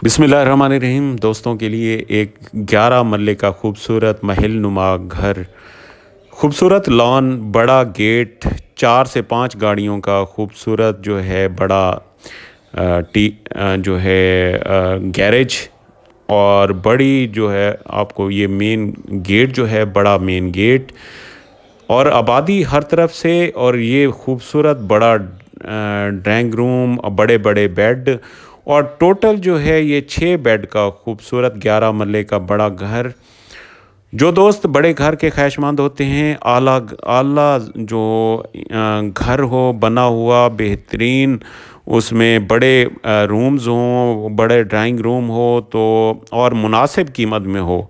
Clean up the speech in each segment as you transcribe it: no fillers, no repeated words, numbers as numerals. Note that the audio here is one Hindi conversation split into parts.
बिस्मिल्लाहिर्रहमानिर्रहीम। दोस्तों के लिए एक 11 मरले का खूबसूरत महल नुमा घर, खूबसूरत लॉन, बड़ा गेट, 4 से 5 गाड़ियों का खूबसूरत जो है बड़ा जो है गैरेज, और बड़ी जो है आपको ये मेन गेट जो है बड़ा मेन गेट, और आबादी हर तरफ से, और ये खूबसूरत बड़ा ड्राइंग रूम, बड़े बड़े बेड, और टोटल जो है ये 6 बेड का खूबसूरत 11 मरले का बड़ा घर। जो दोस्त बड़े घर के ख्वाहिशमंद होते हैं, आला आला जो घर हो बना हुआ बेहतरीन, उसमें बड़े रूम्स हों, बड़े ड्राइंग रूम हो तो, और मुनासिब कीमत में हो,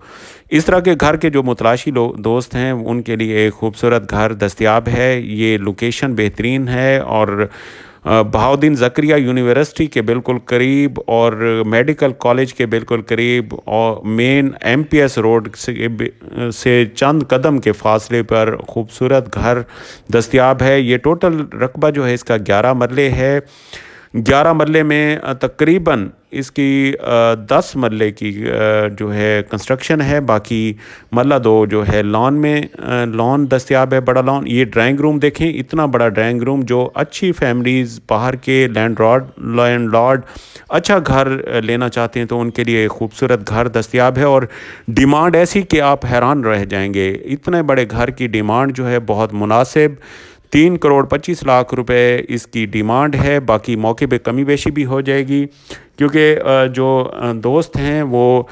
इस तरह के घर के जो मुतलाशी दोस्त हैं उनके लिए एक खूबसूरत घर दस्तयाब है। ये लोकेशन बेहतरीन है और बहाउद्दीन ज़करिया यूनिवर्सिटी के बिल्कुल करीब और मेडिकल कॉलेज के बिल्कुल करीब, और मेन एमपीएस रोड से चंद कदम के फासले पर खूबसूरत घर दस्तयाब है। ये टोटल रकबा जो है इसका 11 मरले है। 11 मरले में तकरीबन इसकी 10 मरले की जो है कंस्ट्रक्शन है, बाकी मरला 2 जो है लॉन में लॉन दस्तयाब है, बड़ा लॉन। ये ड्राइंग रूम देखें, इतना बड़ा ड्राइंग रूम, जो अच्छी फैमिलीज़ बाहर के लैंडलॉर्ड अच्छा घर लेना चाहते हैं तो उनके लिए खूबसूरत घर दस्तयाब है। और डिमांड ऐसी कि आप हैरान रह जाएंगे, इतने बड़े घर की डिमांड जो है बहुत मुनासिब, 3 करोड़ 25 लाख रुपए इसकी डिमांड है। बाकी मौके पे कमी बेशी भी हो जाएगी, क्योंकि जो दोस्त हैं वो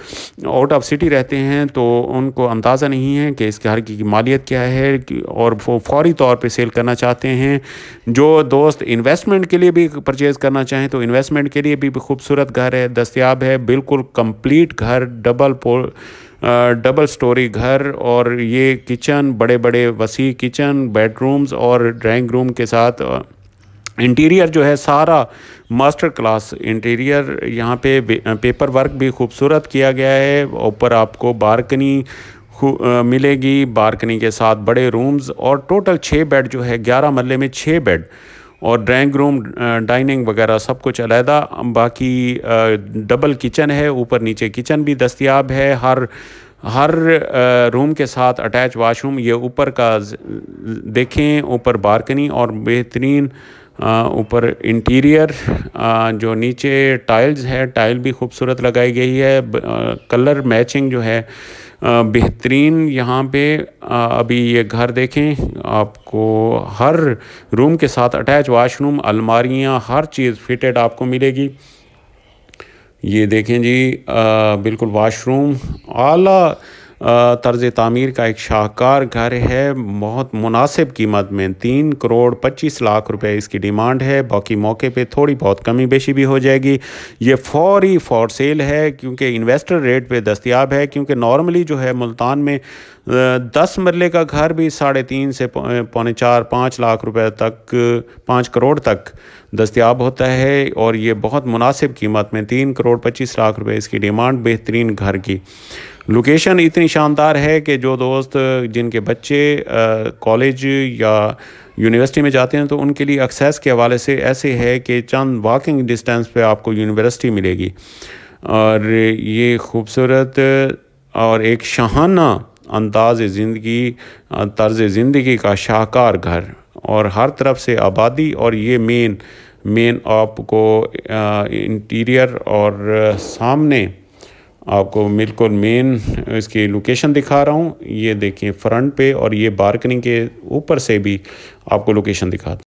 आउट ऑफ सिटी रहते हैं तो उनको अंदाज़ा नहीं है कि इस घर की मालियत क्या है, और वो फौरी तौर पे सेल करना चाहते हैं। जो दोस्त इन्वेस्टमेंट के लिए भी परचेज़ करना चाहें तो इन्वेस्टमेंट के लिए भी खूबसूरत घर है दस्तयाब है, बिल्कुल कंप्लीट घर, डबल स्टोरी घर, और ये किचन, बड़े बड़े वसी किचन, बेडरूम्स और ड्राइंग रूम के साथ इंटीरियर जो है सारा मास्टर क्लास इंटीरियर। यहाँ पे पेपर वर्क भी खूबसूरत किया गया है। ऊपर आपको बालकनी मिलेगी, बालकनी के साथ बड़े रूम्स, और टोटल 6 बेड जो है 11 मरले में 6 बेड, और ड्राइंग रूम, डाइनिंग वगैरह सब कुछ अलहदा। बाकी डबल किचन है, ऊपर नीचे किचन भी दस्तयाब है। हर रूम के साथ अटैच वाशरूम। ये ऊपर का देखें, ऊपर बालकनी और बेहतरीन ऊपर इंटीरियर, जो नीचे टाइल्स है, टाइल भी खूबसूरत लगाई गई है, कलर मैचिंग जो है बेहतरीन। यहाँ पे अभी ये घर देखें, आपको हर रूम के साथ अटैच वाशरूम, अलमारियाँ, हर चीज़ फिटेड आपको मिलेगी। ये देखें जी, बिल्कुल वाशरूम आला तर्ज़ तामीर का एक शाहकार घर है, बहुत मुनासिब कीमत में। 3 करोड़ 25 लाख रुपए इसकी डिमांड है। बाकी मौके पे थोड़ी बहुत कमी बेशी भी हो जाएगी। ये फौरी फॉर सेल है, क्योंकि इन्वेस्टर रेट पे दस्तयाब है। क्योंकि नॉर्मली जो है मुल्तान में 10 मरले का घर भी 3.5 से 4.5 लाख रुपए तक, 5 करोड़ तक दस्तयाब होता है, और ये बहुत मुनासिब कीमत में 3 करोड़ 25 लाख रुपए इसकी डिमांड बेहतरीन घर की। लोकेशन इतनी शानदार है कि जो दोस्त जिनके बच्चे कॉलेज या यूनिवर्सिटी में जाते हैं तो उनके लिए एक्सेस के हवाले से ऐसे है कि चंद वॉकिंग डिस्टेंस पे आपको यूनिवर्सिटी मिलेगी। और ये खूबसूरत और एक शाहाना अंदाज़ ज़िंदगी, तर्ज़ ज़िंदगी का शाहकार घर, और हर तरफ से आबादी, और ये मेन आपको इंटीरियर और सामने आपको बिल्कुल मेन इसकी लोकेशन दिखा रहा हूँ। ये देखिए फ्रंट पे, और ये बालकनी के ऊपर से भी आपको लोकेशन दिखाता हूँ।